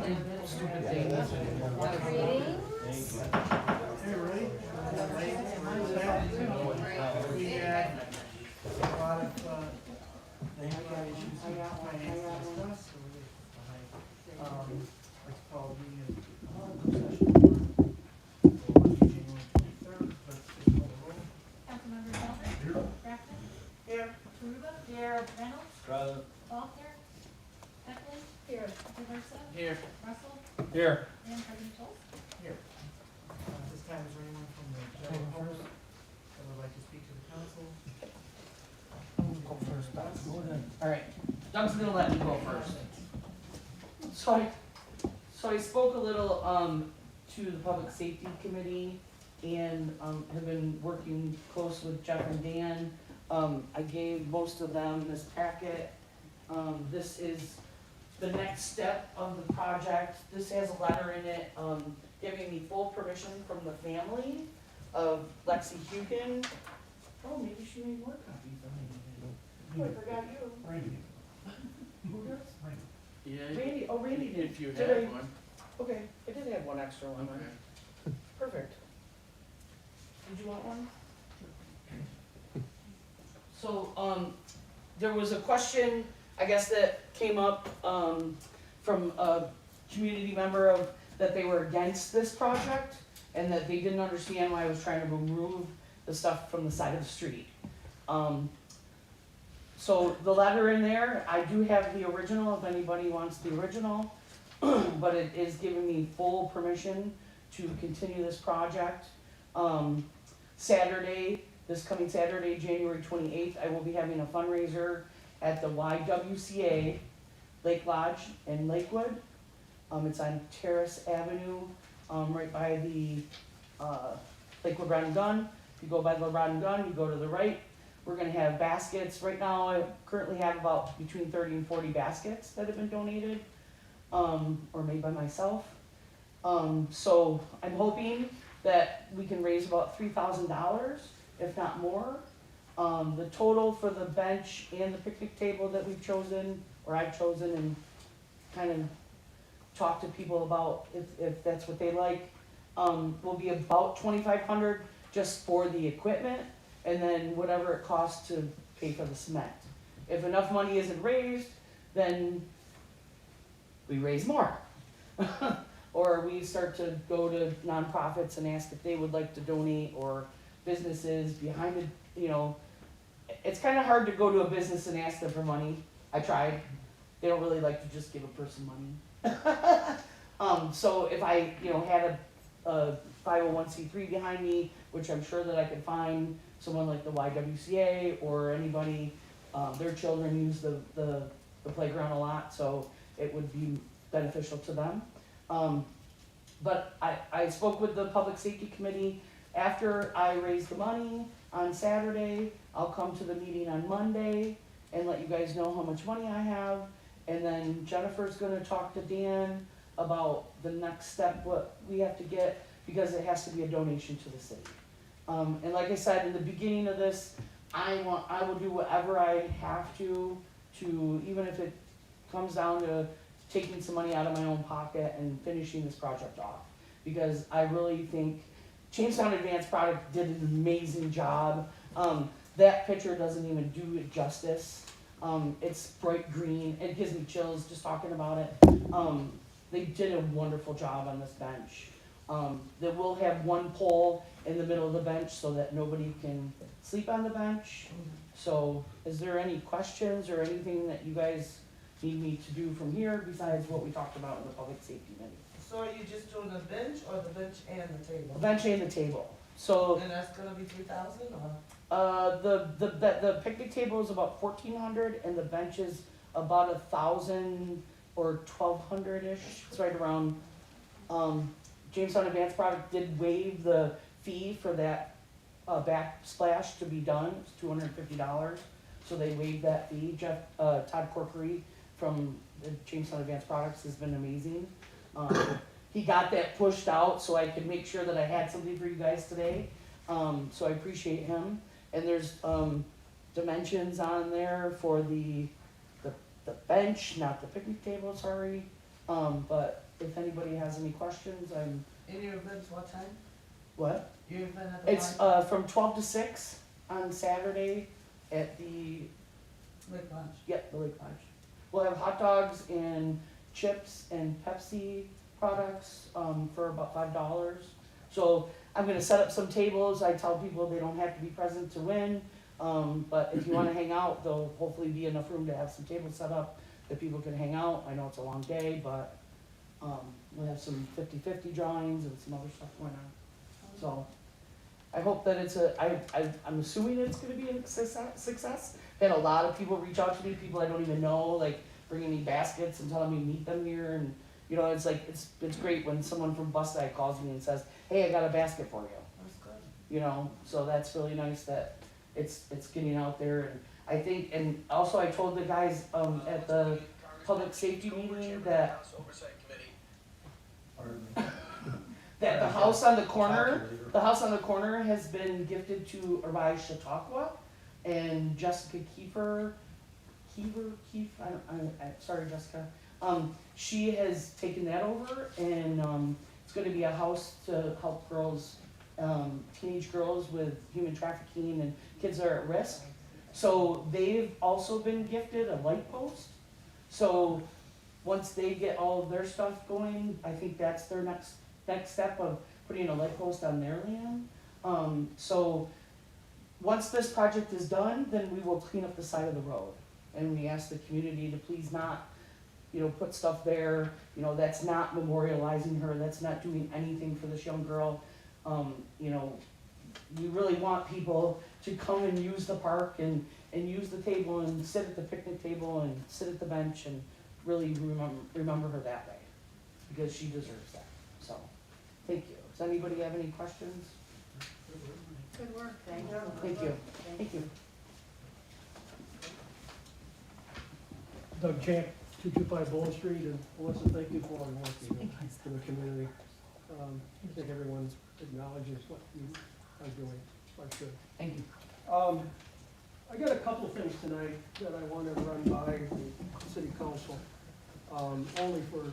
stupid things. Greetings. Hey, Ray. We had a lot of, issues with finance and stuff, so let's call the session. January 23rd, let's just call the roll. Councilmember Zelda? Here. Brackman? Here. Karuba? Here. Reynolds? Present. Faulkner? Beckley? Here. Diversa? Here. Russell? Here. And President Schultz? Here. This time, is there anyone from the general public that would like to speak to the council? Go first, Doug. Go ahead. All right, Doug's gonna let me go first. So I spoke a little, to the Public Safety Committee and, have been working close with Jeff and Dan. I gave most of them this packet. This is the next step of the project. This has a letter in it, giving me full permission from the family of Lexi Hukin. Oh, maybe she made more copies than I did. Oh, I forgot you. Randy. Who does? Yeah, Randy, oh, Randy did. if you Did had I- one. Okay, I did have one extra one. Okay. Perfect. Did you want one? So, there was a question, I guess, that came up, from a community member of, that they were against this project, and that they didn't understand why I was trying to remove the stuff from the side of the street. So the letter in there, I do have the original if anybody wants the original, but it is giving me full permission to continue this project. Saturday, this coming Saturday, January 28th, I will be having a fundraiser at the YWCA Lake Lodge in Lakewood. It's on Terrace Avenue, right by the Lakewood Rod and Gun. If you go by the Rod and Gun, you go to the right. We're gonna have baskets. Right now, I currently have about between 30 and 40 baskets that have been donated, or made by myself. So I'm hoping that we can raise about $3,000, if not more. The total for the bench and the picnic table that we've chosen, or I've chosen, and kind of talked to people about if that's what they like, will be about $2,500 just for the equipment, and then whatever it costs to pay for the cement. If enough money isn't raised, then we raise more. Or we start to go to nonprofits and ask if they would like to donate, or businesses behind it, you know. It's kind of hard to go to a business and ask them for money. I tried. They don't really like to just give a person money. So if I, had a 501c3 behind me, which I'm sure that I could find someone like the YWCA or anybody, their children use the playground a lot, so it would be beneficial to them. But I spoke with the Public Safety Committee. After I raise the money on Saturday, I'll come to the meeting on Monday and let you guys know how much money I have. And then Jennifer's gonna talk to Dan about the next step, what we have to get, because it has to be a donation to the city. And like I said, in the beginning of this, I will do whatever I have to, even if it comes down to taking some money out of my own pocket and finishing this project off. Because I really think Jamestown Advanced Product did an amazing job. That picture doesn't even do it justice. It's bright green, it gives me chills just talking about it. They did a wonderful job on this bench. They will have one pole in the middle of the bench so that nobody can sleep on the bench. So is there any questions or anything that you guys need me to do from here besides what we talked about in the Public Safety Committee? So are you just doing the bench or the bench and the table? The bench and the table. So And that's gonna be 3,000 or? the picnic table is about 1,400 and the bench is about 1,000 or 1,200-ish. It's right around. Jamestown Advanced Product did waive the fee for that backsplash to be done. It's $250. So they waived that fee. Todd Corkery from the Jamestown Advanced Products has been amazing. He got that pushed out so I could make sure that I had something for you guys today. So I appreciate him. And there's dimensions on there for the bench, not the picnic table, sorry. But if anybody has any questions, I'm, In your events, what time? what? Your event at the It's, park? from 12 to 6 on Saturday at the, Lake lunch. yep, the Lake Lodge. We'll have hot dogs and chips and Pepsi products, for about $5. So I'm gonna set up some tables. I tell people they don't have to be present to win. But if you wanna hang out, there'll hopefully be enough room to have some tables set up that people can hang out. I know it's a long day, but, we'll have some 50-50 drawings and some other stuff going on. So, I hope that it's I'm assuming it's gonna be a success. Had a lot of people reach out to me, people I don't even know, like bringing me baskets and telling me meet them here, and you know, it's like, it's great when someone from Bus Guy calls me and says, hey, I got a basket for you. That's good. You know, so that's really nice that it's getting out there, and I think, and also I told the guys, at the public safety meeting that that the house on the corner has been gifted to Arai Chautauqua, and Jessica Kiefer, sorry Jessica, she has taken that over, and, it's gonna be a house to help girls, teenage girls with human trafficking and kids that are at risk. So they've also been gifted a light post, so once they get all of their stuff going, I think that's their next step of putting a light post on their land. So once this project is done, then we will clean up the side of the road. And we ask the community to please not, you know, put stuff there, you know, that's not memorializing her, that's not doing anything for this young girl. You know, we really want people to come and use the park and use the table and sit at the picnic table and sit at the bench and really remember her that way, because she deserves that. So, thank you. Does anybody have any questions? Good work, thank you. Thank you. Thank you. Doug Champ, 225 Bowl Street, and Melissa, thank you for all your work you do for the community. I think everyone acknowledges what you are doing, quite good. Thank you. I got a couple of things tonight that I want to run by the city council, only for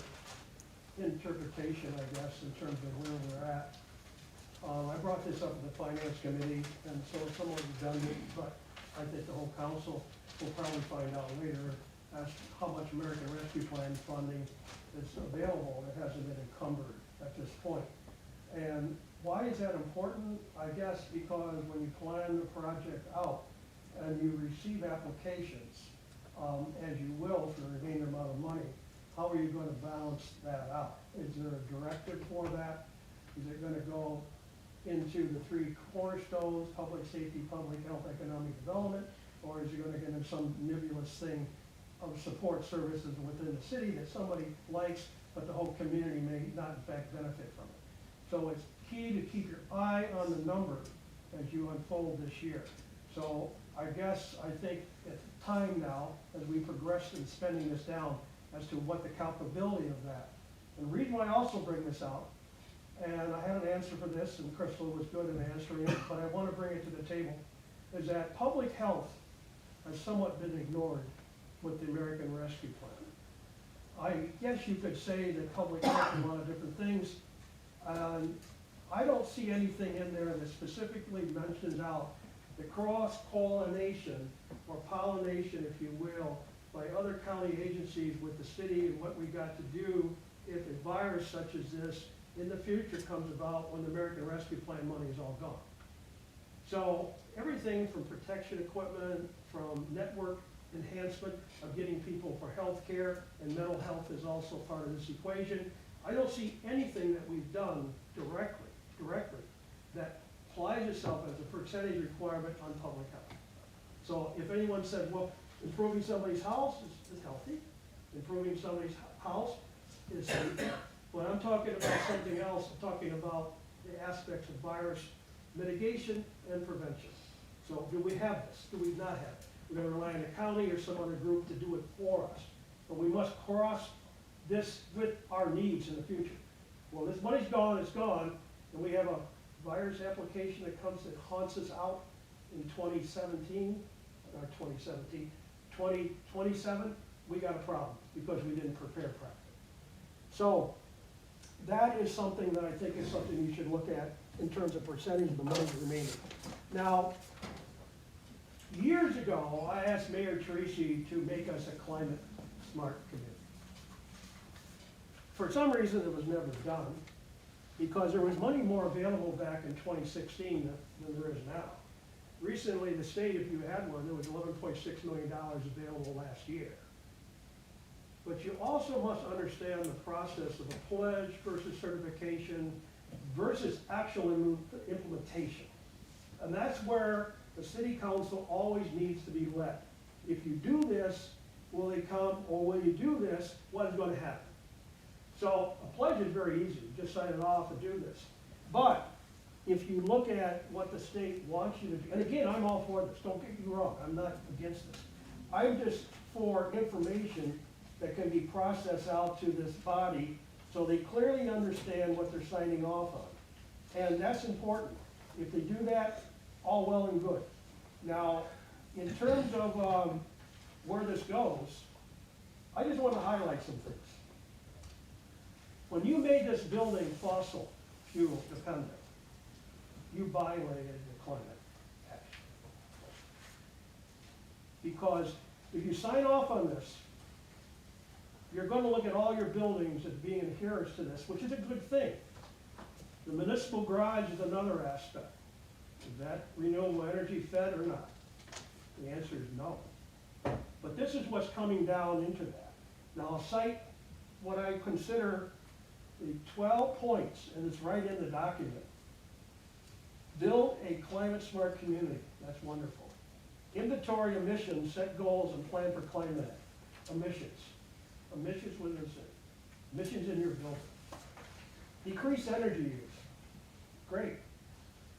interpretation, I guess, in terms of where we're at. I brought this up in the finance committee, and so it's somewhat redundant, but I think the whole council will probably find out later as how much American Rescue Plan funding is available that hasn't been encumbered at this point. And why is that important? I guess because when you plan the project out and you receive applications, as you will for the remainder amount of money, how are you going to balance that out? Is there a directive for that? Is it going to go into the three cornerstones, public safety, public health, economic development, or is it going to get into some nebulous thing of support services within the city that somebody likes, but the whole community may not in fact benefit from it? So it's key to keep your eye on the number as you unfold this year. So I guess I think it's time now, as we progress in spending this down, as to what the calculability of that. And the reason why I also bring this out, and I had an answer for this, and Crystal was good in answering it, but I want to bring it to the table, is that public health has somewhat been ignored with the American Rescue Plan. I guess you could say that public health is a lot of different things. I don't see anything in there that specifically mentions out the cross-pollination or pollination, if you will, by other county agencies with the city and what we got to do if a virus such as this in the future comes about when the American Rescue Plan money is all gone. So everything from protection equipment, from network enhancement of getting people for health care, and mental health is also part of this equation. I don't see anything that we've done directly that applies itself as a percentage requirement on public health. So if anyone said, well, improving somebody's house is healthy, improving somebody's house is safe, but I'm talking about something else. I'm talking about the aspects of virus mitigation and prevention. So do we have this? Do we not have it? We're going to rely on the county or some other group to do it for us. But we must cross this with our needs in the future. Well, this money's gone, it's gone, and we have a virus application that haunts us out in 2017, 2027, we got a problem because we didn't prepare properly. So that is something that I think is something you should look at in terms of percentage of the money remaining. Now, years ago, I asked Mayor Tracy to make us a climate smart committee. For some reason, it was never done, because there was money more available back in 2016 than there is now. Recently, the state, if you had one, there was $11.6 million available last year. But you also must understand the process of a pledge versus certification versus actual implementation. And that's where the city council always needs to be led. If you do this, will they come, or will you do this, what is going to happen? So a pledge is very easy, just sign it off and do this. But if you look at what the state wants you to do, and again, I'm all for this, don't get me wrong, I'm not against this. I'm just for information that can be processed out to this body so they clearly understand what they're signing off on. And that's important. If they do that, all well and good. Now, in terms of where this goes, I just want to highlight some things. When you made this building fossil fuel dependent, you violated the climate action. Because if you sign off on this, you're going to look at all your buildings as being adherence to this, which is a good thing. The municipal garage is another aspect. Is that renewable energy fed or not? The answer is no. But this is what's coming down into that. Now I'll cite what I consider the 12 points, and it's right in the document. Build a climate smart community. That's wonderful. Inventory emissions, set goals, and plan for climate emissions. Emissions within the city. Emissions in your building. Decrease energy use. Great.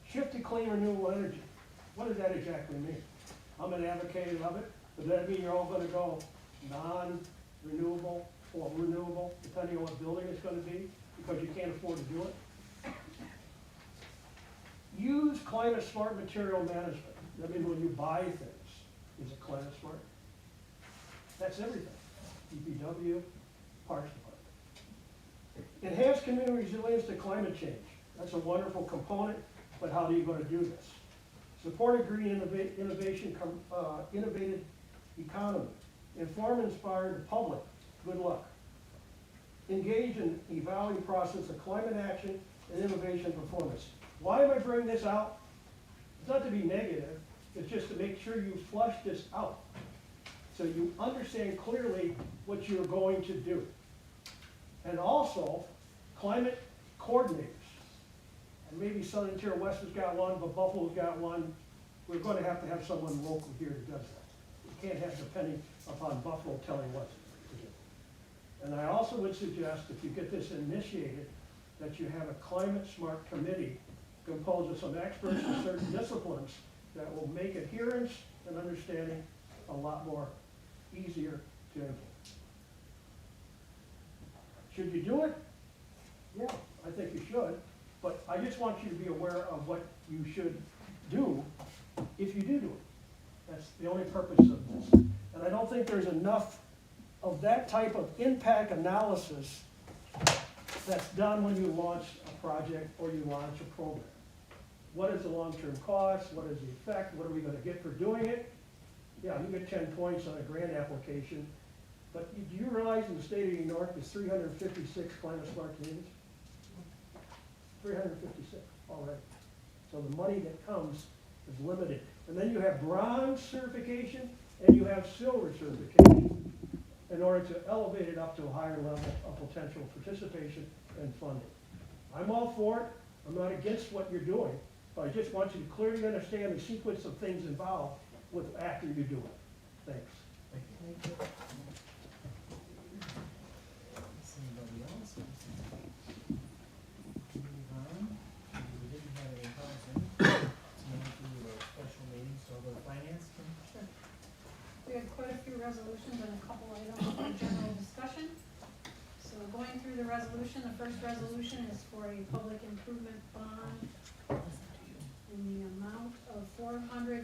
Shift to clean renewable energy. What does that exactly mean? I'm an advocate of it. Does that mean you're all going to go non-renewable or renewable, depending on what building it's going to be, because you can't afford to do it? Use climate smart material management. That means when you buy things, is it climate smart? That's everything. DPW, Parks Department. Enhance community resilience to climate change. That's a wonderful component, but how are you going to do this? Support a green innovative economy. Inform and inspire the public. Good luck. Engage in evaluating process of climate action and innovation performance. Why am I bringing this out? It's not to be negative, it's just to make sure you flush this out, so you understand clearly what you're going to do. And also, climate coordinators. And maybe Southern Tier West has got one, but Buffalo's got one. We're going to have someone local here that does that. You can't have depending upon Buffalo telling what to do. And I also would suggest, if you get this initiated, that you have a climate smart committee composed of some experts in certain disciplines that will make adherence and understanding a lot more easier to implement. Should you do it? Yeah, I think you should. But I just want you to be aware of what you should do if you do it. That's the only purpose of this. And I don't think there's enough of that type of impact analysis that's done when you launch a project or you launch a program. What is the long-term cost? What is the effect? What are we going to get for doing it? Yeah, you get 10 points on a grant application. But do you realize in the state of New York there's 356 climate smart communities? 356 already. So the money that comes is limited. And then you have bronze certification and you have silver certification in order to elevate it up to a higher level of potential participation and funding. I'm all for it. I'm not against what you're doing, but I just want you to clearly understand the sequence of things involved with after you do it. Thanks. Thank you. Anybody else? Move on. We didn't have any housing. Tonight we do a special meeting, so I'll go to finance. Sure. We have quite a few resolutions and a couple items for general discussion. So going through the resolution, the first resolution is for a public improvement bond in the amount of $440,700.00.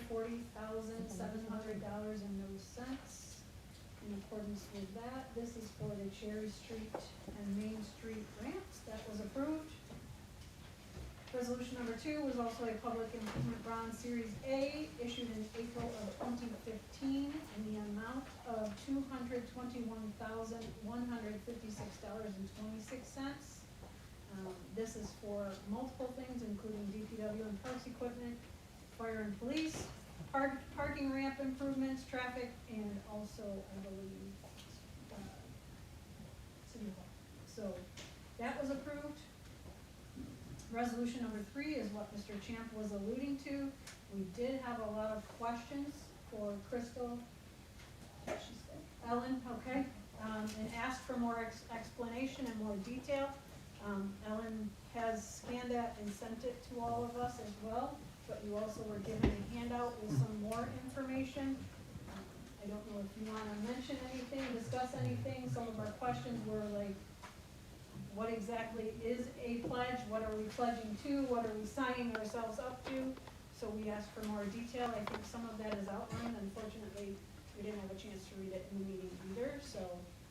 in accordance with that. This is for the Cherry Street and Main Street ramps, that was approved. Resolution number 2 was also a public improvement bond Series A, issued in April of 2015, in the amount of $221,156.26. This is for multiple things, including DPW and parks equipment, fire and police, parking ramp improvements, traffic, and also, I believe, City Hall. So, that was approved. Resolution number 3 is what Mr. Champ was alluding to. We did have a lot of questions for Crystal, Ellen, okay, and asked for more explanation and more detail. Ellen has scanned that and sent it to all of us as well, but you also were given a handout with some more information. I don't know if you wanna mention anything, discuss anything. Some of our questions were like, what exactly is a pledge? What are we pledging to? What are we signing ourselves up to? So we asked for more detail. I think some of that is outlined. Unfortunately, we didn't have a chance to read it in the meeting either, so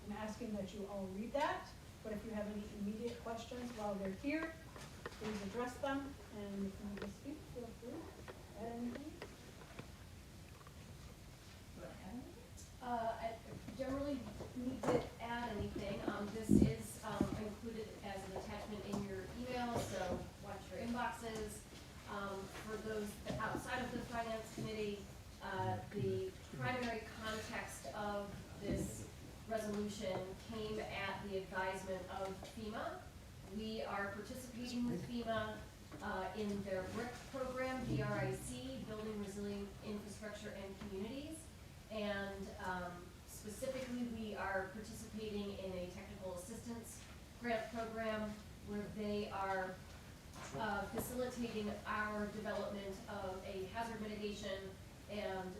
I'm asking that you all read that. But if you have any immediate questions while they're here, please address them, and if you need to speak, feel free. Add anything? I generally need to add anything. This is included as an attachment in your email, so watch your inboxes. For those outside of the finance committee, the primary context of this resolution came at the advisement of FEMA. We are participating with FEMA in their BRIC program, BRIC, Building Resilient Infrastructure and Communities. And specifically, we are participating in a technical assistance grant program where they are facilitating our development of a hazard mitigation and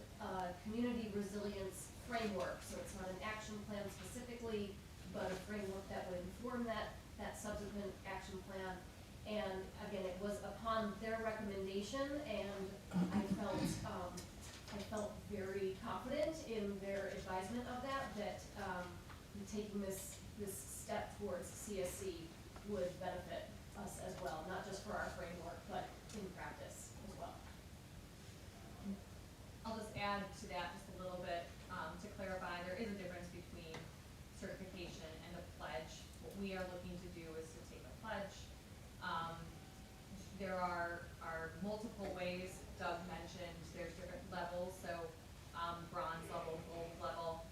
community resilience framework. So it's not an action plan specifically, but a framework that would inform that subsequent action plan. And again, it was upon their recommendation, and I felt very confident in their advisement of that taking this step towards CSC would benefit us as well, not just for our framework, but in practice as well. I'll just add to that just a little bit, to clarify, there is a difference between certification and a pledge. What we are looking to do is to take a pledge. There are multiple ways. Doug mentioned there's different levels, so bronze level, gold level.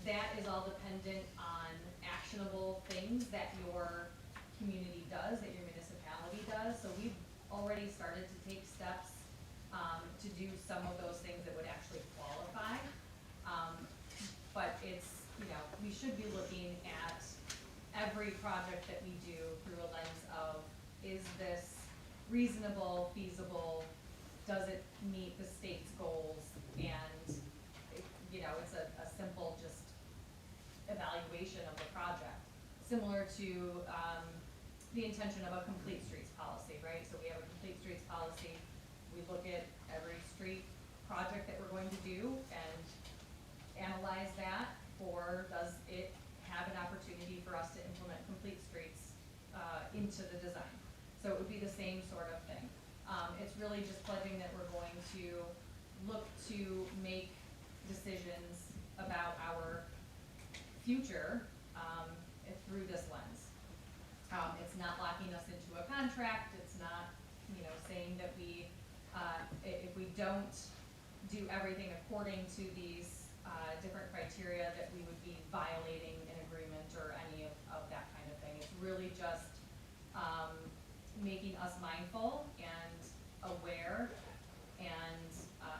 That is all dependent on actionable things that your community does, that your municipality does. So we've already started to take steps to do some of those things that would actually qualify. But it's, we should be looking at every project that we do through a lens of, is this reasonable, feasible, does it meet the state's goals? And, it's a simple just evaluation of the project. Similar to the intention of a complete streets policy, right? So we have a complete streets policy. We look at every street project that we're going to do and analyze that for, does it have an opportunity for us to implement complete streets into the design? So it would be the same sort of thing. It's really just pledging that we're going to look to make decisions about our future through this lens. It's not locking us into a contract. It's not, saying that we, if we don't do everything according to these different criteria, that we would be violating an agreement or any of that kind of thing. It's really just making us mindful and aware and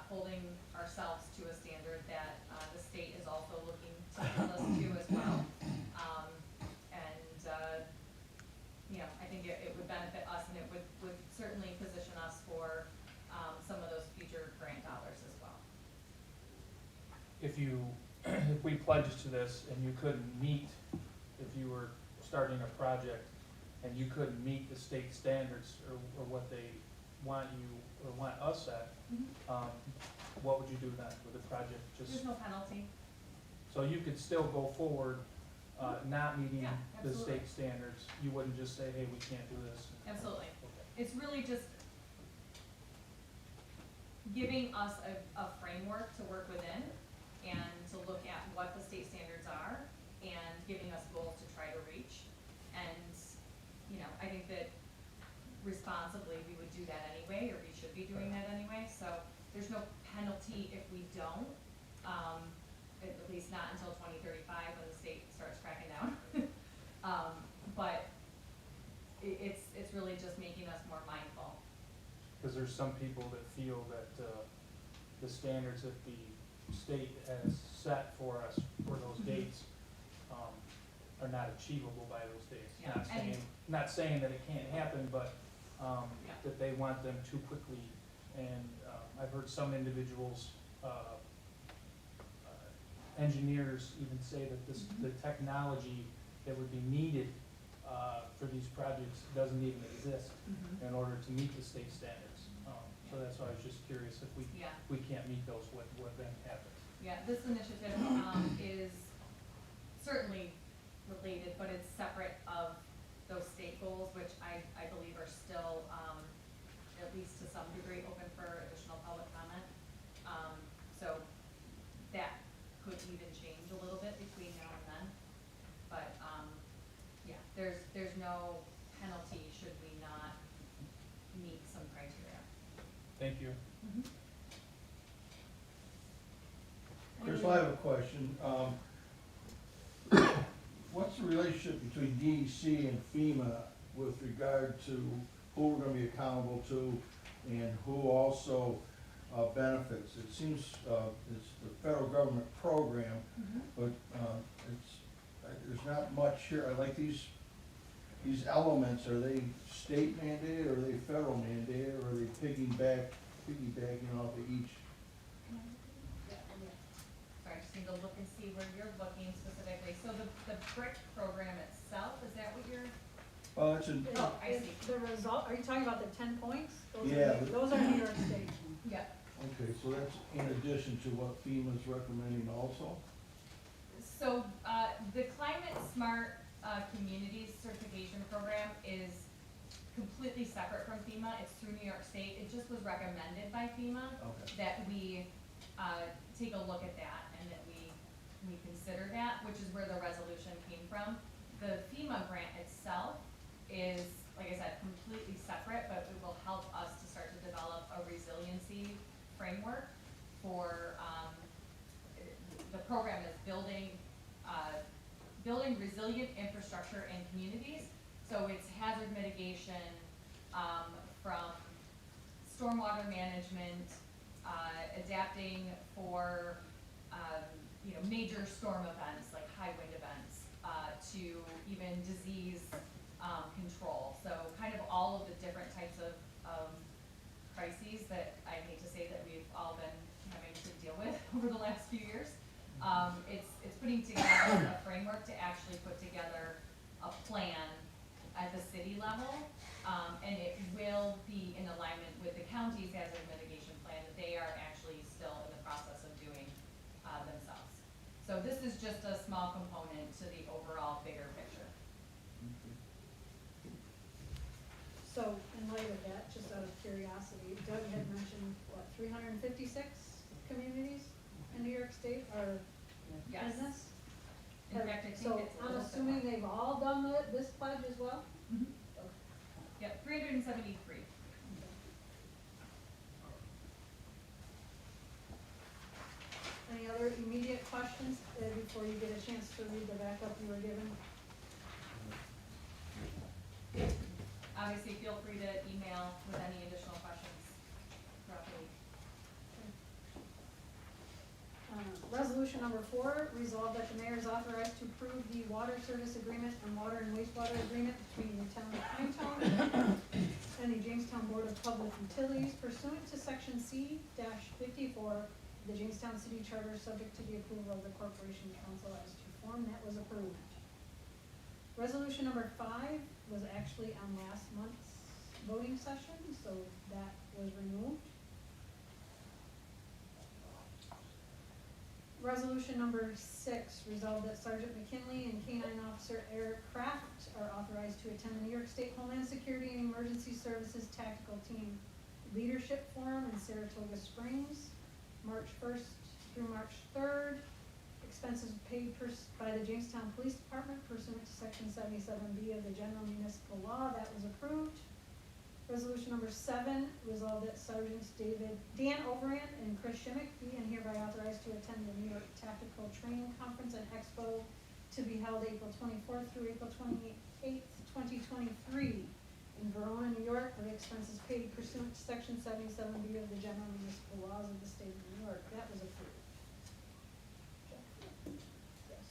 holding ourselves to a standard that the state is also looking to hold us to as well. I think it would benefit us, and it would certainly position us for some of those future grant dollars as well. If we pledged to this and you couldn't meet, if you were starting a project and you couldn't meet the state standards or what they want you, or want us at, what would you do then with the project? There's no penalty. So you could still go forward, not meeting Yeah, the absolutely. state standards. You wouldn't just say, hey, we can't do this. Absolutely. Okay. It's really just giving us a framework to work within and to look at what the state standards are and giving us goals to try to reach. And, you know, I think that responsibly, we would do that anyway, or we should be doing that anyway, so there's no penalty if we don't, at least not until 2035 when the state starts cracking down. But it's really just making us more mindful. Because there's some people that feel that the standards that the state has set for us for those dates are not achievable by those dates. Yeah, Not saying that it can't happen, but Yeah. that they want them too quickly. And I've heard some individuals, engineers even say that the technology that would be needed for these projects doesn't even exist in order to meet the state standards. So that's why I was just curious if Yeah. we can't meet those, what then happens? Yeah, this initiative is certainly related, but it's separate of those state goals, which I believe are still, at least to some degree, open for additional public comment. So that could even change a little bit between now and then. But, yeah, there's no penalty should we not meet some criteria. Thank you. Chris, I have a question. What's the relationship between DEC and FEMA with regard to who we're gonna be accountable to and who also benefits? It seems it's the federal government program, but there's not much here. I like these elements. Are they state mandated, or are they federal mandated, or are they piggybacking off of each? Sorry, I just need to look and see where you're looking specifically. So the BRIC program itself, is that what you're? Well, it's a, Oh, I see. The result, are you talking about the 10 points? Yeah. Those are New York State. Yeah. okay, so that's in addition to what FEMA's recommending also? So, the Climate Smart Communities Certification Program is completely separate from FEMA. It's through New York State. It just was recommended by FEMA Okay. that we take a look at that and that we consider that, which is where the resolution came from. The FEMA grant itself is, like I said, completely separate, but it will help us to start to develop a resiliency framework for, the program is building resilient infrastructure in communities. So it's hazard mitigation, from stormwater management, adapting for, major storm events, like high wind events, to even disease, control. So kind of all of the different types of crises that I hate to say that we've all been having to deal with over the last few years. It's putting together a framework to actually put together a plan at the city level, and it will be in alignment with the county's hazard mitigation plan that they are actually still in the process of doing themselves. So this is just a small component to the overall bigger picture. So in light of that, just out of curiosity, Doug had mentioned, 356 communities in New York State are Yes. in this? In fact, I think So it's a I'm little bit assuming more. they've all done this pledge as well? Yep, 373. Any other immediate questions before you get a chance to read the backup you were given? Obviously, feel free to email with any additional questions throughout the week. Resolution number 4, resolve that the mayor is authorized to approve the water service agreement and water and wastewater agreement between the town of Pinetown and the Jamestown Board of Public Utilities pursuant to section C-54 of the Jamestown City Charter, subject to the approval of the Corporation Council as to form that was approved. Resolution number 5 was actually on last month's voting session, so that was removed. Resolution number 6, resolved that Sergeant McKinley and K-9 Officer Eric Kraft are authorized to attend the New York State Homeland Security and Emergency Services Tactical Team Leadership Forum in Saratoga Springs, March 1st through March 3rd. Expenses paid by the Jamestown Police Department pursuant to Section 77B of the General Municipal Law. That was approved. Resolution number 7, resolved that Sergeants Dan Overand and Chris Schimick be and hereby authorized to attend the New York Tactical Training Conference and Expo to be held April 24th through April 28th, 2023 in Verona, New York, with expenses paid pursuant to Section 77B of the General Municipal Laws of the State of New York. That was approved. Yes.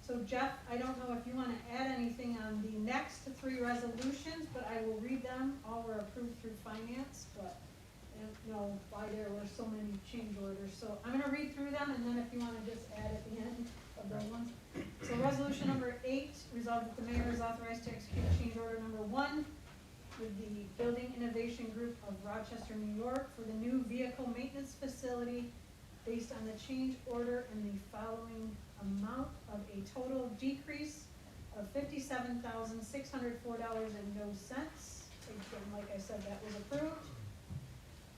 So Jeff, I don't know if you want to add anything on the next 3 resolutions, but I will read them. All were approved through finance, but I don't know why there were so many change orders. So I'm going to read through them, and then if you want to just add at the end of those ones. So resolution number 8, resolved that the mayor is authorized to execute change order number 1 with the Building Innovation Group of Rochester, New York for the new vehicle maintenance facility based on the change order in the following amount of a total decrease of $57,604.00. Again, like I said, that was approved.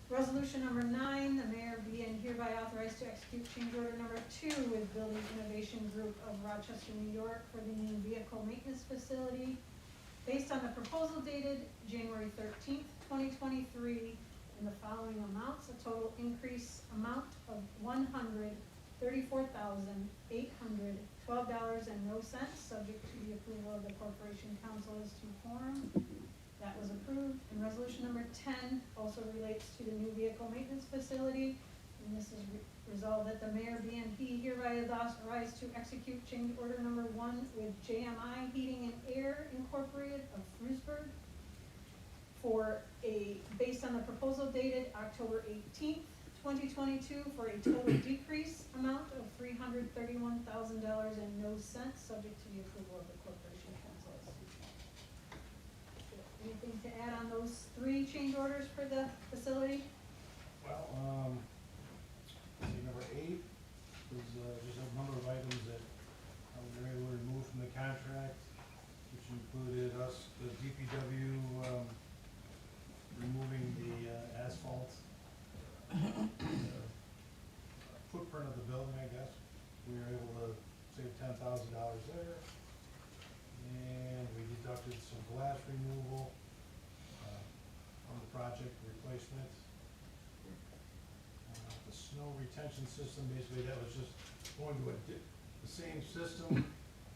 Resolution number 9, the mayor be and hereby authorized to execute change order number 2 with Building Innovation Group of Rochester, New York for the new vehicle maintenance facility based on the proposal dated January 13th, 2023 in the following amounts, a total increase amount of $134,812.00, subject to the approval of the Corporation Council as to form. That was approved. And resolution number 10 also relates to the new vehicle maintenance facility. And this is resolved that the mayor be and he hereby is authorized to execute change order number 1 with JMI Heating and Air Incorporated of Frewsburg for based on the proposal dated October 18th, 2022 for a total decrease amount of $331,000.00, subject to the approval of the Corporation Council. Anything to add on those 3 change orders for the facility? Well, see, number 8 was just a number of items that we were able to remove from the contract, which included us, the DPW, removing the asphalt footprint of the building, I guess. We were able to save $10,000 there. And we deducted some glass removal on the project replacement. The snow retention system, basically that was just going to the same system,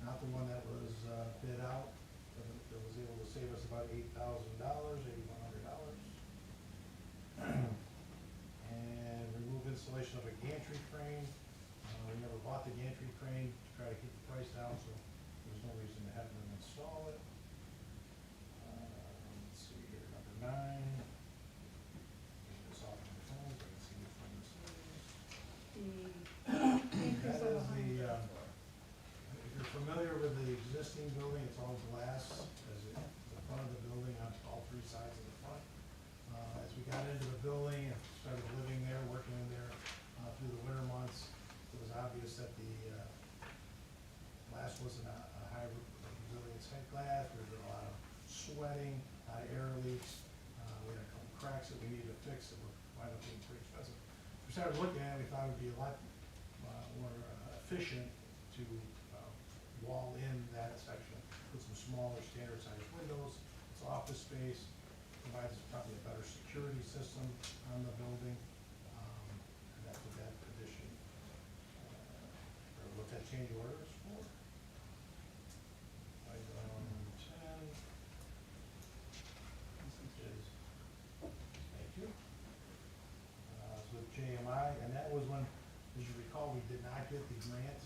not the one that was bid out, but that was able to save us about $8,000, $8,100. And remove installation of a gantry crane. We never bought the gantry crane to try to keep the price down, so there's no reason to have them install it. Let's see here, number 9. Get this off my phone so I can see which one this is. That is if you're familiar with the existing building, it's all glass as the front of the building on all 3 sides of the front. As we got into the building and started living there, working in there through the winter months, it was obvious that the glass wasn't a high resilience head glass. There was a lot of sweating, a lot of air leaks. We had a couple cracks that we needed to fix that were wound up being pretty expensive. We started looking at it, we thought it would be a lot more efficient to wall in that section, put some smaller standard sized windows. It's office space, provides probably a better security system on the building. And that's what that addition, or what that change order is for. Item 10 is, thank you. It's with JMI, and that was when, as you recall, we did not get the grant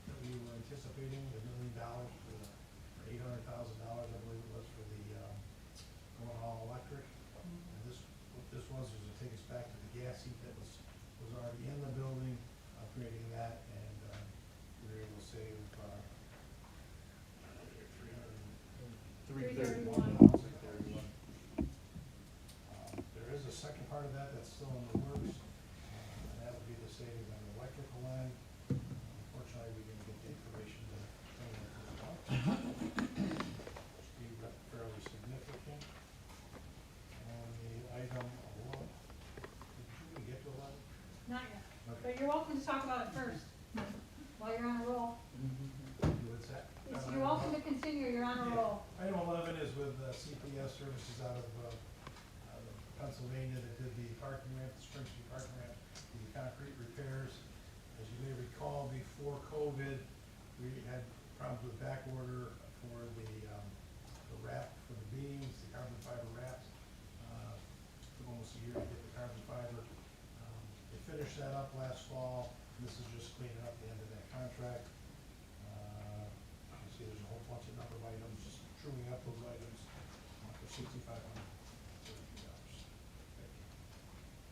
that we were anticipating, $1 million for $800,000, I believe it was, for the going all electric. And what this was to take us back to the gas heat that was already in the building, upgrading that, and we were able to save $331. There is a second part of that that's still in the works, and that would be the savings on the electrical end. you're welcome to talk about it first, while you're on a roll. What's that? You're welcome to continue, you're on a roll. Item 11 is with CPS Services out of Pennsylvania that did the parking ramp, the Spring Street parking ramp, the concrete repairs. As you may recall, before COVID, we had problems with back order for the wrap for the beams, the carbon fiber wraps. Took almost a year to get the carbon fiber. They finished that up last fall. This is just cleaning up the end of that contract. You can see there's a whole bunch of number of items, just truing up those items for $6,500.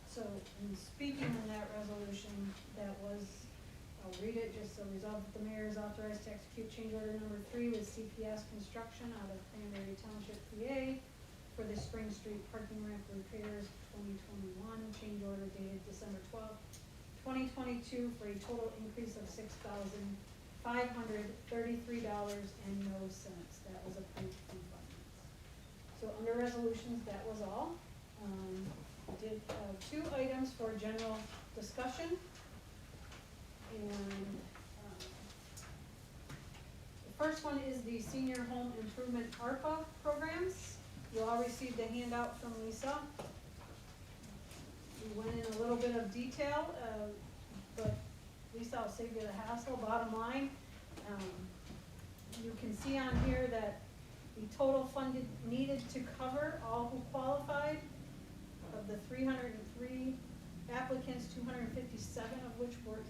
So, in speaking on that resolution, that was, I'll read it, just so resolved that the mayor is authorized to execute change order number 3 with CPS Construction out of Cranberry Township, PA, for the Spring Street parking ramp repairs 2021, change order dated December 12th, 2022, for a total increase of $6,533 and no cents. That was approved from finance. So under resolutions, that was all. I did have 2 items for general discussion. And the first one is the Senior Home Improvement ARPA programs. You all received a handout from Lisa. We went in a little bit of detail, but Lisa, I'll save you the hassle. Bottom line, you can see on here that the total funded needed to cover all who qualified, of the 303 applicants, 257 of which were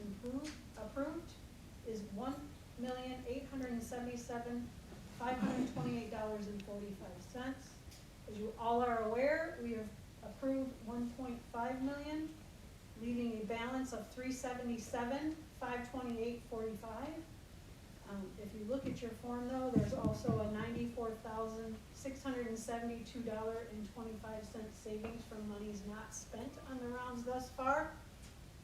approved, is $1,877,528.45. As you all are aware, we have approved 1.5 million, leaving a balance of 377,528.45. If you look at your form though, there's also a $94,672.25 savings from monies not spent on the rounds thus far.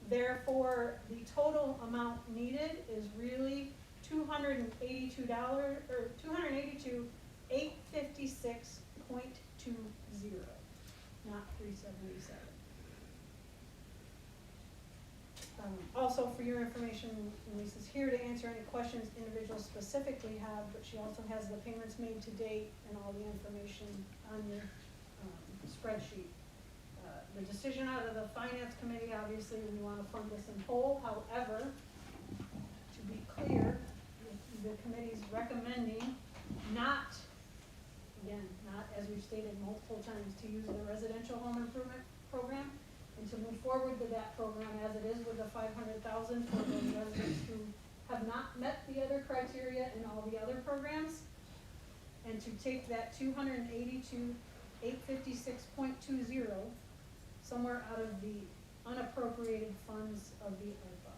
Therefore, the total amount needed is really $282,856.20, not 377. Also, for your information, Lisa's here to answer any questions individuals specifically have, but she also has the payments made to date and all the information on your spreadsheet. The decision out of the finance committee, obviously, we want to fund this in whole. However, to be clear, the committee's recommending not, again, not as we've stated multiple times, to use the residential home improvement program, and to move forward with that program as it is with the $500,000 for those residents who have not met the other criteria in all the other programs, and to take that $282,856.20 somewhere out of the unappropriated funds of the ARPA,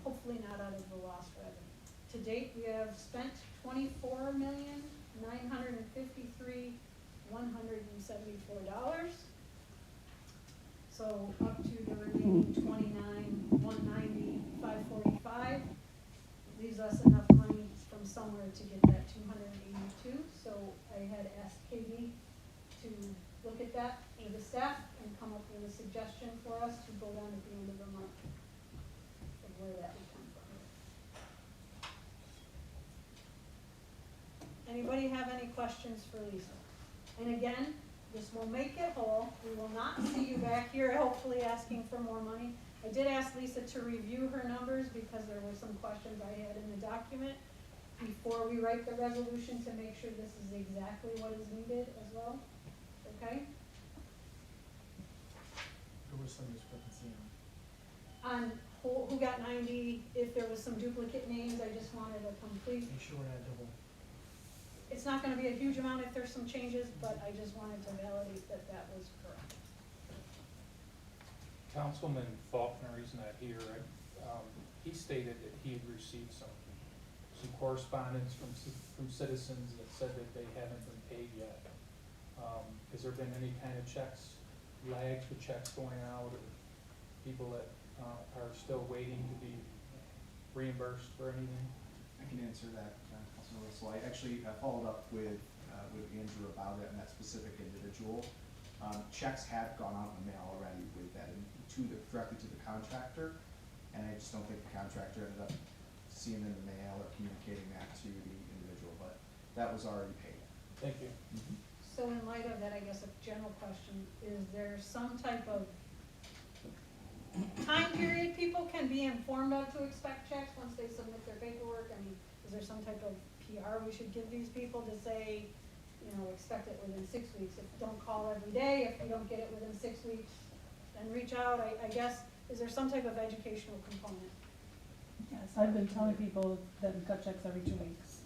hopefully not out of the lost revenue. To date, we have spent $24,953,174. So up to the remaining $29,190,545 leaves us enough money from somewhere to get that 282. So I had asked Katie to look at that with the staff and come up with a suggestion for us to vote on at the end of the month of where that would come from. Anybody have any questions for Lisa? And again, this will make it whole. We will not see you back here hopefully asking for more money. I did ask Lisa to review her numbers because there were some questions I had in the document before we write the resolution to make sure this is exactly what is needed as well. Okay? There was some discrepancy On who got 90, if there was some duplicate names, I just wanted a complete. Make sure we're not double. It's not gonna be a huge amount if there's some changes, but I just wanted to validate that that was correct. Councilman Faulkner, he's not here, he stated that he had received some correspondence from citizens that said that they haven't been paid yet. Has there been any kind of checks, lags with checks going out, or people that are still waiting to be reimbursed for anything? I can answer that, Councilman Russell. I actually followed up with Andrew about it and that specific individual. Checks have gone out in the mail already with that, and directly to the contractor. and I just don't think the contractor ended up seeing it in the mail or communicating that to the individual, but that was already paid. Thank you. So in light of that, I guess a general question, is there some type of time period people can be informed of to expect checks once they submit their paperwork? I mean, is there some type of PR we should give these people to say, you know, expect it within 6 weeks? If, don't call every day, if you don't get it within 6 weeks, then reach out, I guess, is there some type of educational component? Yes, I've been telling people that we cut checks every 2 weeks.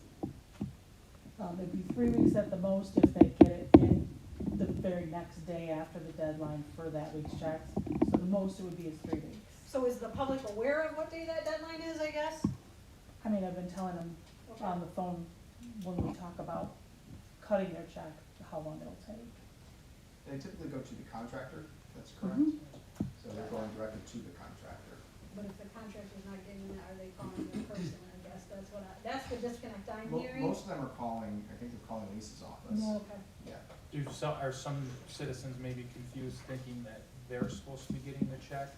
It'd be 3 weeks at the most if they get it in the very next day after the deadline for that week's checks. So the most it would be is 3 weeks. So is the public aware of what day that deadline is, I guess? I mean, I've been telling them on the phone when we talk about cutting their check, how long it'll take. They typically go to the contractor, that's correct? Mhm. So they're going directly to the contractor. But if the contractor's not getting that, are they calling the person, I guess, that's the disconnect I'm Mo- hearing. Most of them are calling, I think they're calling Lisa's office. Okay. Yeah. Are some citizens maybe confused thinking that they're supposed to be getting the check?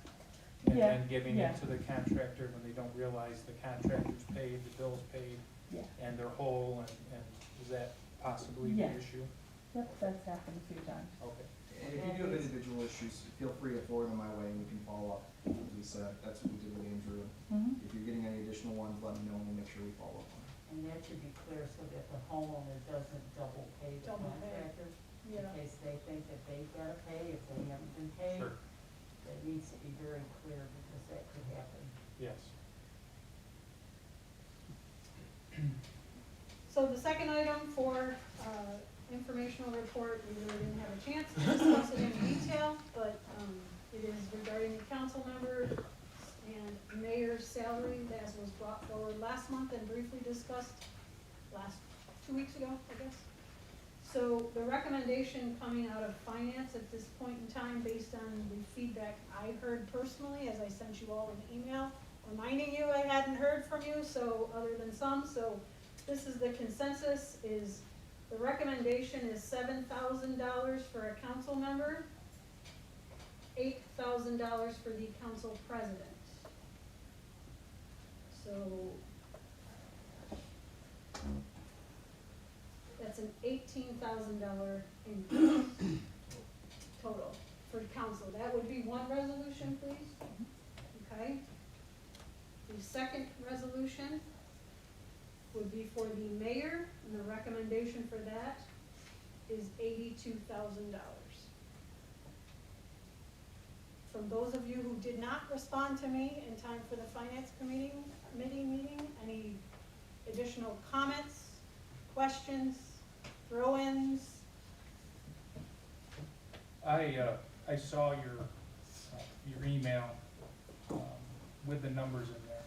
And Yeah, then giving yeah. it to the contractor when they don't realize the contractor's paid, the bill's paid, Yeah. and they're whole, and is that possibly the Yeah. issue? Yep, that's happened a few times. Okay. And if you do have individual issues, feel free to forward them my way and we can follow up with Lisa. That's what we did with Andrew. Mhm. If you're getting any additional ones, let me know and we'll make sure we follow up on it. And that should be clear so that the homeowner doesn't double pay the Double pay. contractor, in Yeah. case they think that they've gotta pay, if they haven't been paid. Sure, That needs to be very clear because that could happen. yes. So the second item for, informational report, we really didn't have a chance to discuss it in detail, but, it is regarding the council member and mayor's salary, as was brought forward last month and briefly discussed 2 weeks ago, I guess. So the recommendation coming out of finance at this point in time, based on the feedback I heard personally, as I sent you all an email reminding you I hadn't heard from you, so, other than some, so this is the consensus, is the recommendation is $7,000 for a council member, $8,000 for the council president. So that's an $18,000 increase total for council. That would be one resolution, please. Okay? The second resolution would be for the mayor, and the recommendation for that is $82,000. From those of you who did not respond to me in time for the finance committee meeting, any additional comments, questions, throw-ins? I saw your email, with the numbers in there.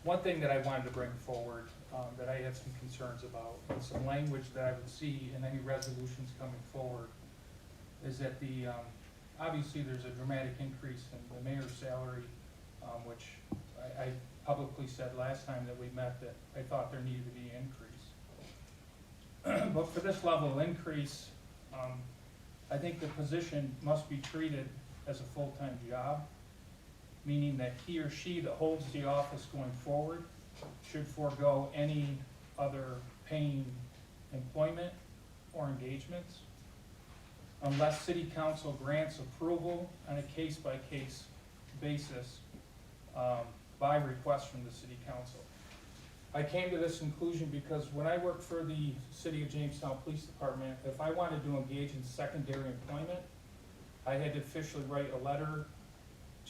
One thing that I wanted to bring forward, that I had some concerns about, and some language that I would see in any resolutions coming forward, is that obviously there's a dramatic increase in the mayor's salary, which I publicly said last time that we met that I thought there needed to be an increase. But for this level of increase, I think the position must be treated as a full-time job, meaning that he or she that holds the office going forward should forego any other paying employment or engagements unless city council grants approval on a case-by-case basis by request from the city council. I came to this conclusion because when I worked for the City of Jamestown Police Department, if I wanted to engage in secondary employment, I had to officially write a letter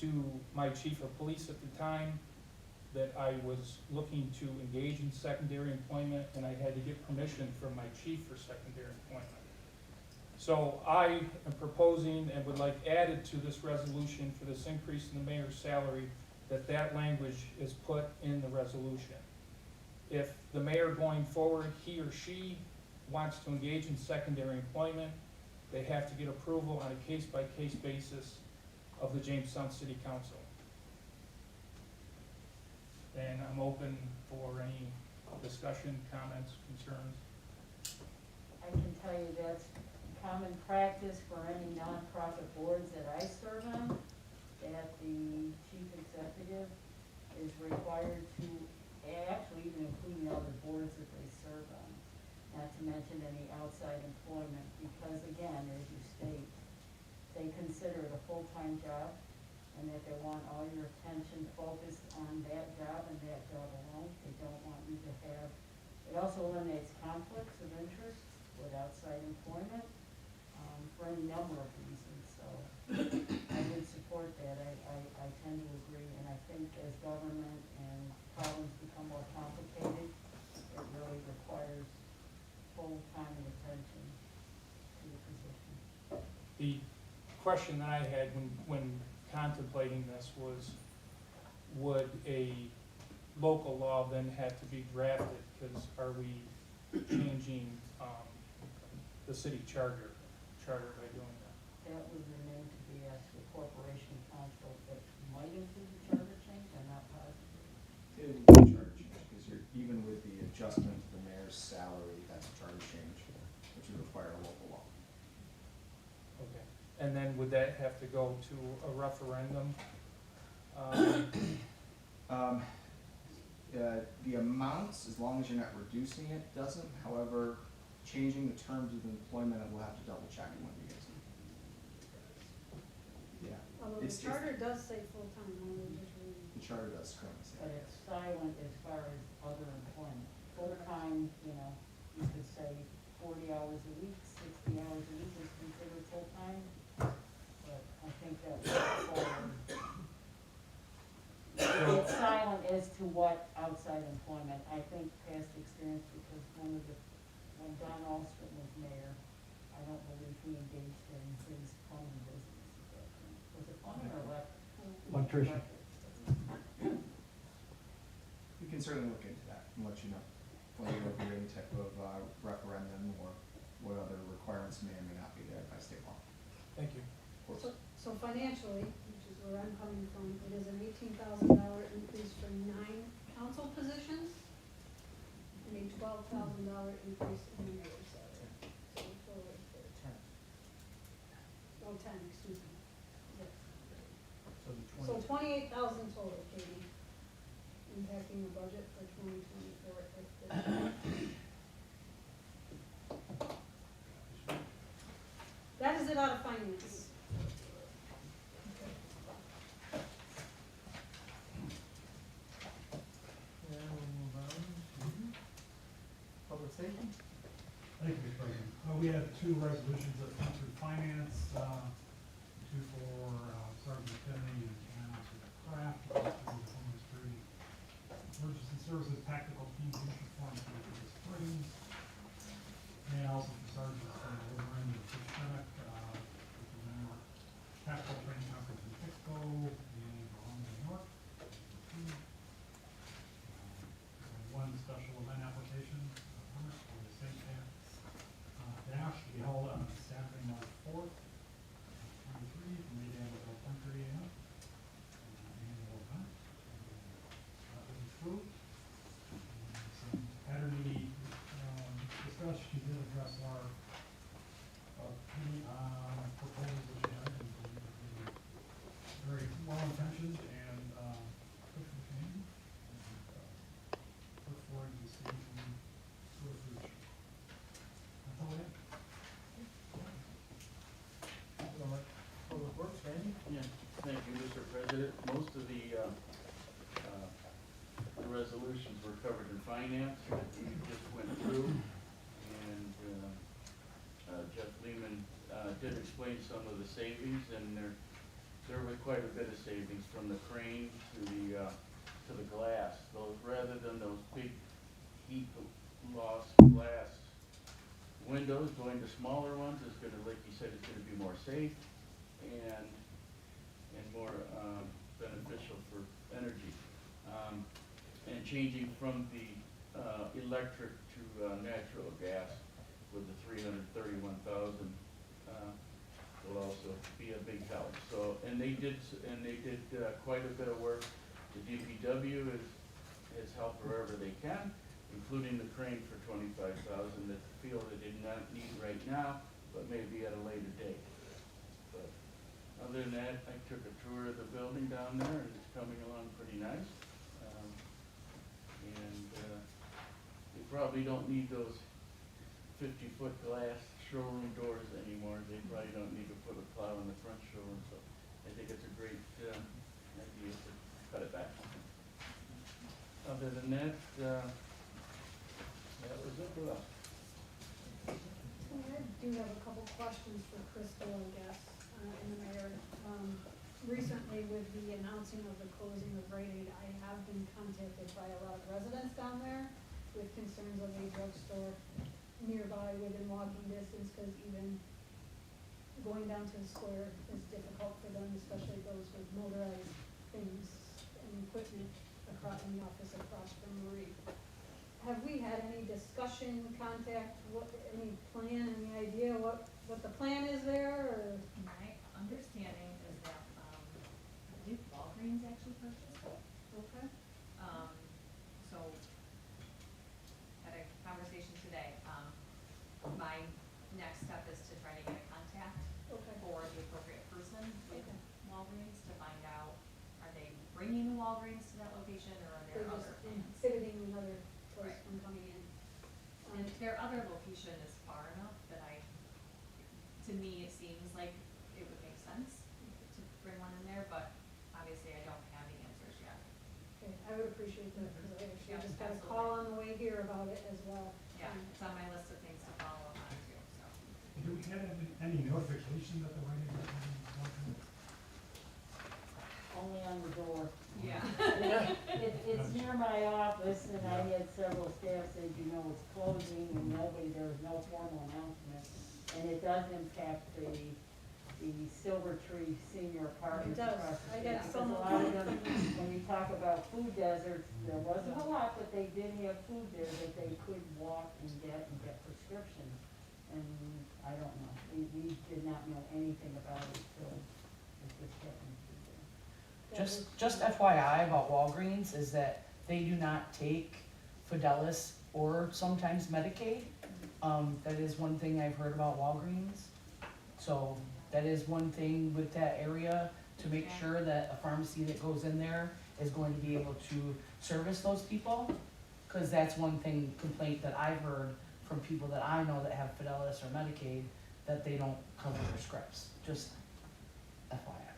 to my chief of police at the time that I was looking to engage in secondary employment, and I had to get permission from my chief for secondary employment. So I am proposing and would like added to this resolution for this increase in the mayor's salary, that language is put in the resolution. If the mayor going forward, he or she wants to engage in secondary employment, they have to get approval on a case-by-case basis of the Jamestown City Council. And I'm open for any discussion, comments, concerns. I can tell you that's common practice for any nonprofit boards that I serve on. that the chief executive is required to, actually even including other boards that they serve on, not to mention any outside employment, because again, as you state, they consider it a full-time job, and that they want all your attention focused on that job and that job alone. They don't want you to have, it also eliminates conflicts of interest with outside employment, for any number of reasons, so I would support that. I tend to agree, and I think as government and problems become more complicated, it really requires full time and attention to the position. The question that I had when contemplating this was, would a local law then have to be drafted? Because are we changing, the city charter by doing that? That would remain to be asked the corporation council, that might include the charter change, I'm not positive. It would be a charter change, because you're, even with the adjustment to the mayor's salary, that's a charter change, which would require a local law. Okay. And then would that have to go to a referendum? The amounts, as long as you're not reducing it, doesn't. However, changing the terms of employment, we'll have to double check it when we get to it. Yeah. Although the It's- charter does say full-time, I was just reading. The charter does currently say But that. it's silent as far as other employment. Full-time, you know, you could say 40 hours a week, 60 hours a week is considered full-time, but I think that would fall. It's silent as to what outside employment, I think past experience, because when Don Alstrom was mayor, I don't believe he engaged in his plumbing business at that time. Was it plumbing or Electrician. We can certainly look into that and let you know whether there will be any type of referendum or what other requirements may or may not be there by state law. Thank you. Of course. So financially, which is where I'm coming from, it is an $18,000 increase for 9 council positions and a $12,000 increase in the mayor's salary. So total of 10. Oh, 10, excuse me. Yes. So the So 28,000 total, Katie, impacting the budget for 2024 if that is it out of finance. And we'll move on to public safety. Thank you, Mr. President. We have two resolutions that come through finance, two for Sergeant Kennedy and Officer Kraft, through the Homeland Security Emergency Services Tactical Team Union Form for the Springs, and also for Sergeant Overend and Fish Senate, Tactical Training Conference in Expo in Columbia, New York. One special event application permit for the St. Dash to be held on Saturday, March 4th, 23, from 8 a.m. until 10:30 a.m. Annual event. That was approved. Some Saturday discussion, she did address our committee proposals that she had, and very well intentioned and good for change. Look forward to seeing some sort of future. That's all I have. Public Works, Randy? Yeah, thank you, Mr. President. Most of the resolutions were covered in finance that we just went through. And Jeff Lehman did explain some of the savings, and there was quite a bit of savings from the crane to the glass. Those, rather than those big heat loss glass windows, going to smaller ones is gonna, like you said, it's gonna be more safe and more beneficial for energy. And changing from the electric to natural gas with the 331,000 will also be a big help. So, and they did quite a bit of work. The DPW has helped wherever they can, including the crane for 25,000 that they feel they did not need right now, but maybe at a later date. But Other than that, I took a tour of the building down there, and it's coming along pretty nice. They probably don't need those 50-foot glass showroom doors anymore. They probably don't need to put a plow in the front showroom, so I think it's a great idea to cut it back. Other than that, that was it for us. I do have a couple questions for Crystal, I guess, and the mayor. Recently, with the announcing of the closing of Rite Aid, I have been contacted by a lot of residents down there with concerns of a drugstore nearby within walking distance, because even going down to the square is difficult for them, especially those with motorized things and equipment across in the office across from Marie. Have we had any discussion, contact, any plan, any idea what the plan is there, or? My understanding is that, I believe Walgreens actually purchased it. Okay. So, had a conversation today. My next step is to try to get a contact Okay. for the appropriate person with Okay. Walgreens to find out, are they bringing the Walgreens to that location, or are there They're other just plans? inhibiting another place Right. from coming in. And their other location is far enough that to me, it seems like it would make sense to bring one in there, but obviously I don't have the answers yet. Okay, I would appreciate that, because I actually Yeah, just got a absolutely. call on the way here about it as well. Yeah, it's on my list of things to follow up on too, so. Do we get any notification that the waiting room is working? Only on the door. Yeah. It's near my office, and I had several staff say, you know, it's closing, and there was no formal announcement. And it does impact the Silver Tree Senior Apartments It does. across the I street. got Because some a of lot of them. them, when you talk about food deserts, there wasn't a lot, but they did have food there that they could walk and get prescriptions. And I don't know, we did not know anything about it till it just happened to be there. Just FYI about Walgreens is that they do not take Fidelis or sometimes Medicaid. That is one thing I've heard about Walgreens. So that is one thing with that area, to make Okay. sure that a pharmacy that goes in there is going to be able to service those people. Cause that's one complaint that I've heard from people that I know that have Fidelis or Medicaid, that they don't cover their scripts, just FYI.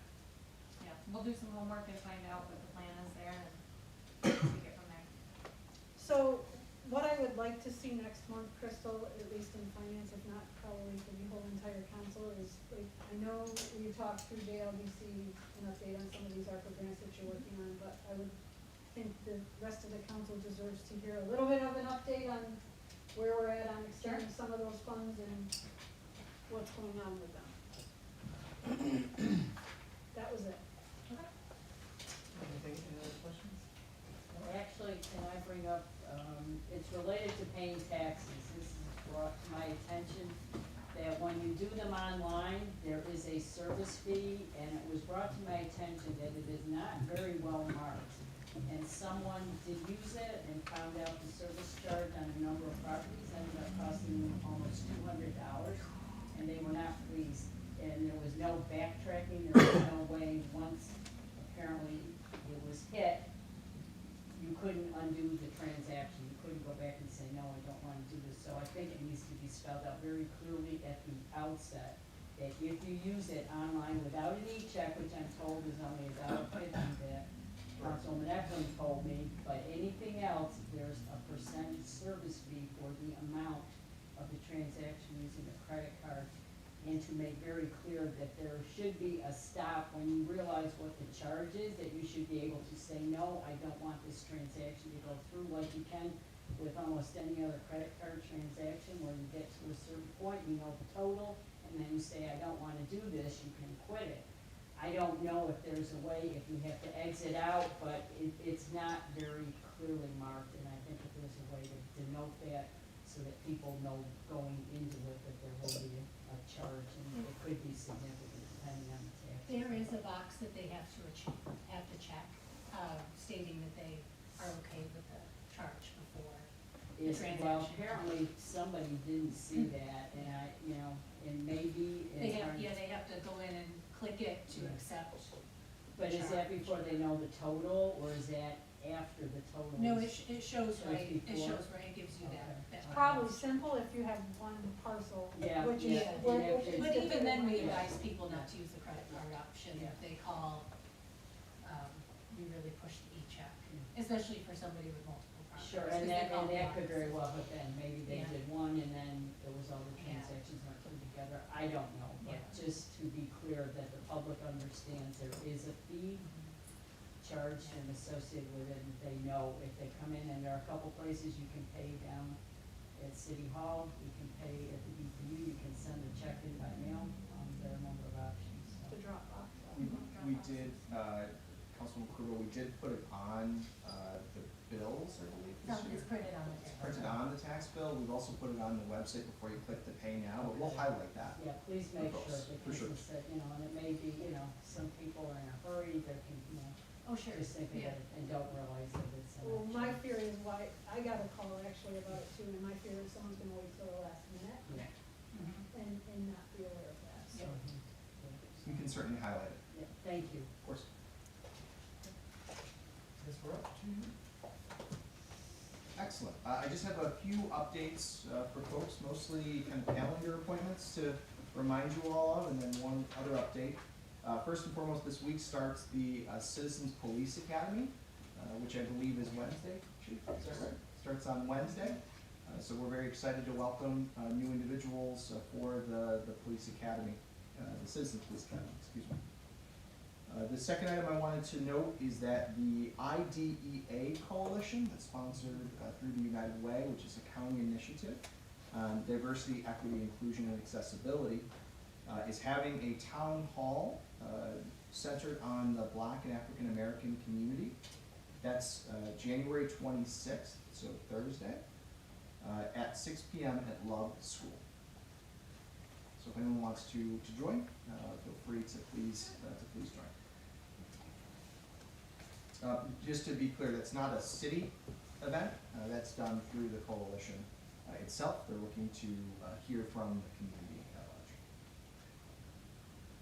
Yeah, we'll do some homework and find out what the plan is there and take it from there. So, what I would like to see next month, Crystal, at least in finance, if not probably for the whole entire council, is, like, I know you talked through JLBC, an update on some of these ARPA grants that you're working on, but I would think the rest of the council deserves to hear a little bit of an update on where we're at on extending some of those funds and what's going on with them. That was it. Any other questions? Well, actually, can I bring up, it's related to paying taxes. This is brought to my attention that when you do them online, there is a service fee, and it was brought to my attention that it is not very well marked. And someone did use it and found out the service charge on a number of properties ended up costing them almost $200, and they were not pleased. And there was no backtracking, there was no way, once apparently it was hit, you couldn't undo the transaction, you couldn't go back and say, no, I don't wanna do this. So I think it needs to be spelled out very clearly at the outset, that if you use it online without an e-check, which I'm told is only $1.50, that Councilman Eklund told me, but anything else, there's a percentage service fee for the amount of the transaction using a credit card. And to make very clear that there should be a stop when you realize what the charge is, that you should be able to say, no, I don't want this transaction to go through, like you can with almost any other credit card transaction, where you get to a certain point, you know the total, and then you say, I don't wanna do this, you can quit it. I don't know if there's a way, if you have to exit out, but it's not very clearly marked, and I think if there's a way to denote that, so that people know going into it that there will be a charge, and it could be significant depending on the tax. There is a box that they have to check, stating that they are okay with the charge before the transaction. Well, apparently somebody didn't see that, and and maybe. They have to go in and click it to But is that before they know the total, or is that after the total? No, is- it shows Shows right, it before? shows right, it gives you that. Okay. It's that probably balance. simple if you have one parcel, Yeah, which is, yeah, which yeah, is But even then, we different. advise people not to use the credit card option, Yeah. if they call, we really push the e-check, especially for somebody with multiple properties. Sure, 'cause and they that, call and the that could office. very well have been, maybe they Yeah. did one and then it was all the Yeah. transactions weren't put together, I don't know. But Yeah. just to be clear that the public understands there is a fee charged and associated with it, and they know if they come in, and there are a couple places you can pay down at City Hall, you can pay at the BPU, you can send a check in by mail, there are a number of options, so. The Dropbox. We did, Councilman Kruger, we did put it on, the bills, I believe, this year. It's printed on the It's tax. printed on the tax bill, we've also put it on the website before you click the pay now, but we'll highlight that. Yeah, please make For sure, folks, for because sure. it's, you know, and it may be, you know, some people are in a hurry, they can, you know, Oh, sure, just thinking yeah. of it and don't realize that it's an Well, my action. fear is why, I got a call actually about it too, and my fear is someone's gonna wait till the last minute Yeah. Mhm. and not be aware of that, so. We can certainly highlight it, Yeah, thank you. of course. Guess we're up to you. Excellent. I just have a few updates for folks, mostly kind of calendar appointments to remind you all of, and then one other update. First and foremost, this week starts the Citizens Police Academy, which I believe is Wednesday, Chief, is that right? Starts on Wednesday. So we're very excited to welcome new individuals for the police academy, the Citizens Police Academy, excuse me. The second item I wanted to note is that the IDEA Coalition, that's sponsored through the United Way, which is a county initiative on diversity, equity, inclusion, and accessibility, is having a town hall centered on the Black and African American community. That's January 26th, so Thursday, at 6 p.m. at Love School. So if anyone wants to join, feel free to please join. Just to be clear, that's not a city event, that's done through the coalition itself. They're looking to hear from the community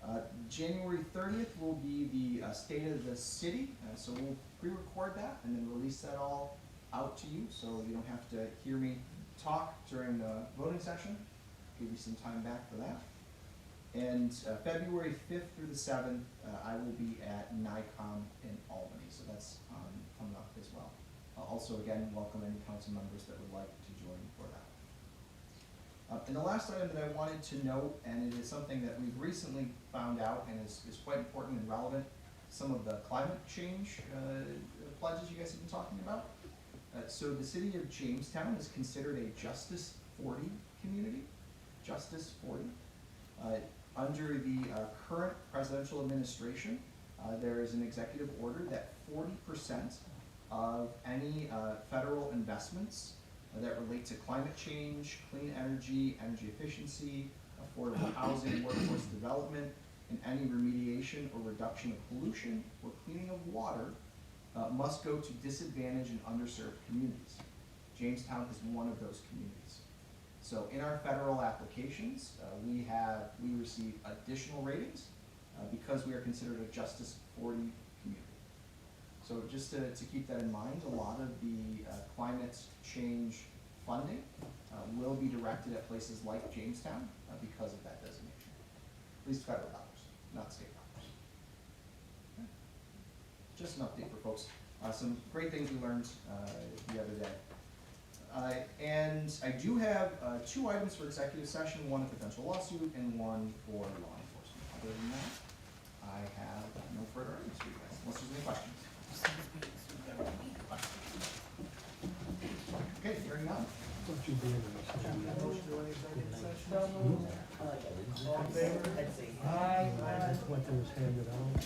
at large. January 30th will be the State of the City, so we'll pre-record that and then release that all out to you, so you don't have to hear me talk during the voting session. Give you some time back for that. And February 5th through the 7th, I will be at NICOM in Albany, so that's coming up as well. Also, again, welcome any council members that would like to join for that. And the last item that I wanted to note, and it is something that we've recently found out and is quite important and relevant, some of the climate change pledges you guys have been talking about. So the city of Jamestown is considered a Justice 40 community, Justice 40. Under the current presidential administration, there is an executive order that 40% of any federal investments that relate to climate change, clean energy, energy efficiency, affordable housing, workforce development, and any remediation or reduction of pollution or cleaning of water must go to disadvantaged and underserved communities. Jamestown is one of those communities. So in our federal applications, we receive additional ratings because we are considered a Justice 40 community. So just to keep that in mind, a lot of the climate change funding will be directed at places like Jamestown because of that designation. At least federal dollars, not state dollars. Okay. Just an update for folks. Some great things we learned the other day. And I do have 2 items for executive session, one a potential lawsuit and one for law enforcement. Other than that, I have no further items for you guys, unless there's any questions. Okay, hearing none. Don't you be in this. Motion to any executive session? I like it. All in favor? I'd say. Aye. What was handed out.